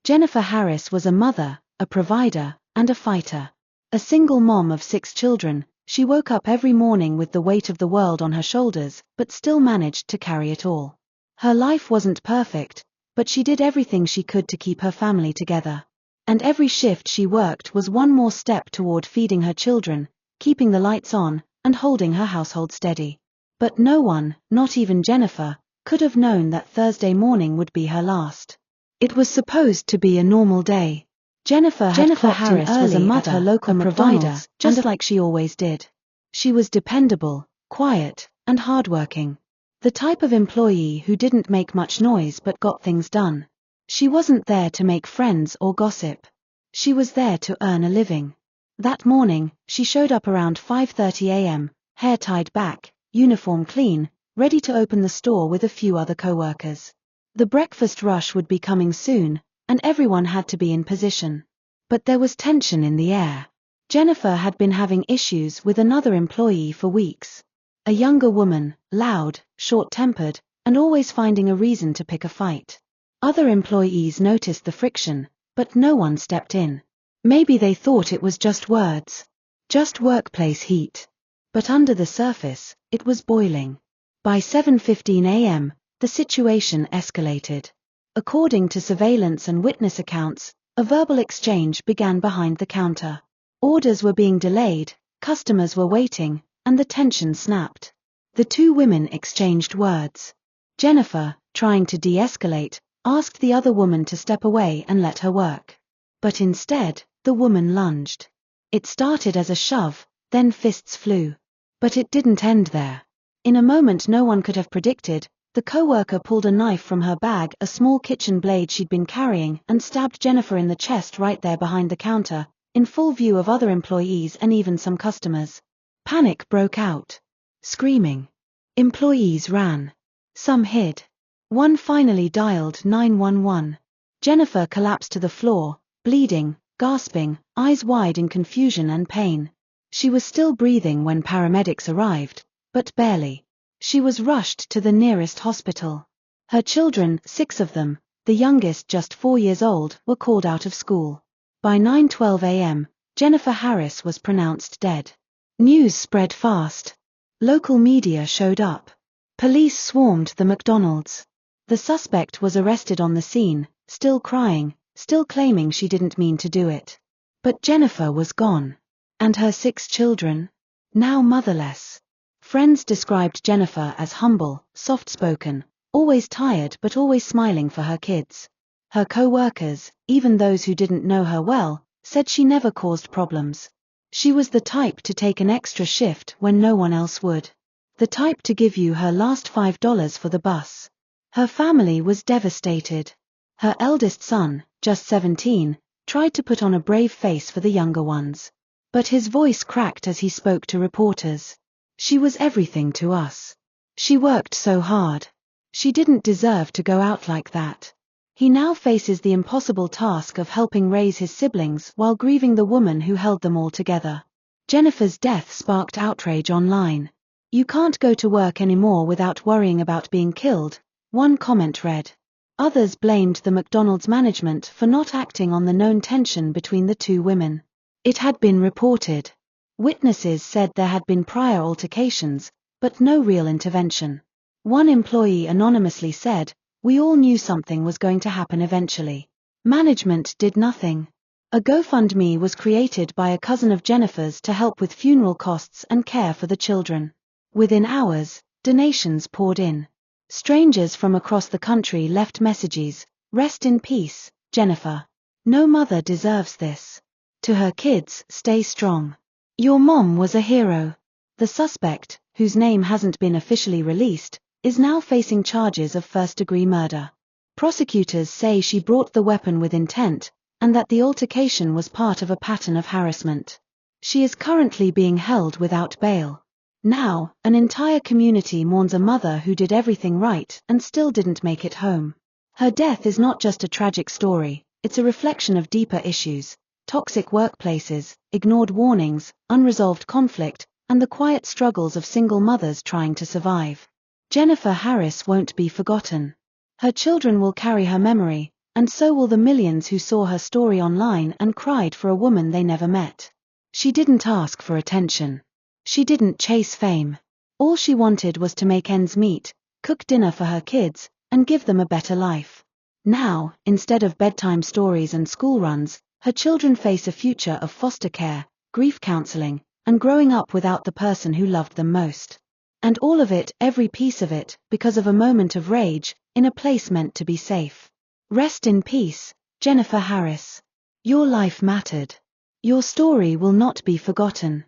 Jennifer Harris was a mother, a provider, and a fighter. A single mom of 6 children, she woke up every morning with the weight of the world on her shoulders, but still managed to carry it all. Her life wasn't perfect, but she did everything she could to keep her family together. And every shift she worked was one more step toward feeding her children, keeping the lights on, and holding her household steady. But no one, not even Jennifer, could have known that Thursday morning would be her last. It was supposed to be a normal day. Jennifer Harris was a mother, her local provider, just like she always did. She was dependable, quiet, and hardworking. The type of employee who didn't make much noise but got things done. She wasn't there to make friends or gossip. She was there to earn a living. That morning, she showed up around 5:30 a.m., hair tied back, uniform clean, ready to open the store with a few other co-workers. The breakfast rush would be coming soon, and everyone had to be in position. But there was tension in the air. Jennifer had been having issues with another employee for weeks. A younger woman, loud, short-tempered, and always finding a reason to pick a fight. Other employees noticed the friction, but no one stepped in. Maybe they thought it was just words. Just workplace heat. But under the surface, it was boiling. By 7:15 a.m., the situation escalated. According to surveillance and witness accounts, a verbal exchange began behind the counter. Orders were being delayed, customers were waiting, and the tension snapped. The two women exchanged words. Jennifer, trying to de-escalate, asked the other woman to step away and let her work. But instead, the woman lunged. It started as a shove, then fists flew. But it didn't end there. In a moment no one could have predicted, the co-worker pulled a knife from her bag, a small kitchen blade she'd been carrying, and stabbed Jennifer in the chest right there behind the counter, in full view of other employees and even some customers. Panic broke out. Screaming. Employees ran. Some hid. One finally dialed 911. Jennifer collapsed to the floor, bleeding, gasping, eyes wide in confusion and pain. She was still breathing when paramedics arrived, but barely. She was rushed to the nearest hospital. Her children, 6 of them, the youngest just 4 years old, were called out of school. By 9:12 a.m., Jennifer Harris was pronounced dead. News spread fast. Local media showed up. Police swarmed the McDonald's. The suspect was arrested on the scene, still crying, still claiming she didn't mean to do it. But Jennifer was gone. And her 6 children? Now motherless. Friends described Jennifer as humble, soft-spoken, always tired but always smiling for her kids. Her co-workers, even those who didn't know her well, said she never caused problems. She was the type to take an extra shift when no one else would. The type to give you her last $5 for the bus. Her family was devastated. Her eldest son, just 17, tried to put on a brave face for the younger ones. But his voice cracked as he spoke to reporters. She was everything to us. She worked so hard. She didn't deserve to go out like that. He now faces the impossible task of helping raise his siblings while grieving the woman who held them all together. Jennifer's death sparked outrage online. "You can't go to work anymore without worrying about being killed," one comment read. Others blamed the McDonald's management for not acting on the known tension between the two women. It had been reported. Witnesses said there had been prior altercations, but no real intervention. One employee anonymously said, "We all knew something was going to happen eventually. Management did nothing." A GoFundMe was created by a cousin of Jennifer's to help with funeral costs and care for the children. Within hours, donations poured in. Strangers from across the country left messages, "Rest in peace, Jennifer. No mother deserves this. To her kids, stay strong. Your mom was a hero." The suspect, whose name hasn't been officially released, is now facing charges of first-degree murder. Prosecutors say she brought the weapon with intent, and that the altercation was part of a pattern of harassment. She is currently being held without bail. Now, an entire community mourns a mother who did everything right and still didn't make it home. Her death is not just a tragic story, it's a reflection of deeper issues: toxic workplaces, ignored warnings, unresolved conflict, and the quiet struggles of single mothers trying to survive. Jennifer Harris won't be forgotten. Her children will carry her memory, And so will the millions who saw her story online and cried for a woman they never met. She didn't ask for attention. She didn't chase fame. All she wanted was to make ends meet, cook dinner for her kids, and give them a better life. Now, instead of bedtime stories and school runs, her children face a future of foster care, grief counseling, and growing up without the person who loved them most. And all of it, every piece of it, because of a moment of rage, in a place meant to be safe. Rest in peace, Jennifer Harris. Your life mattered. Your story will not be forgotten.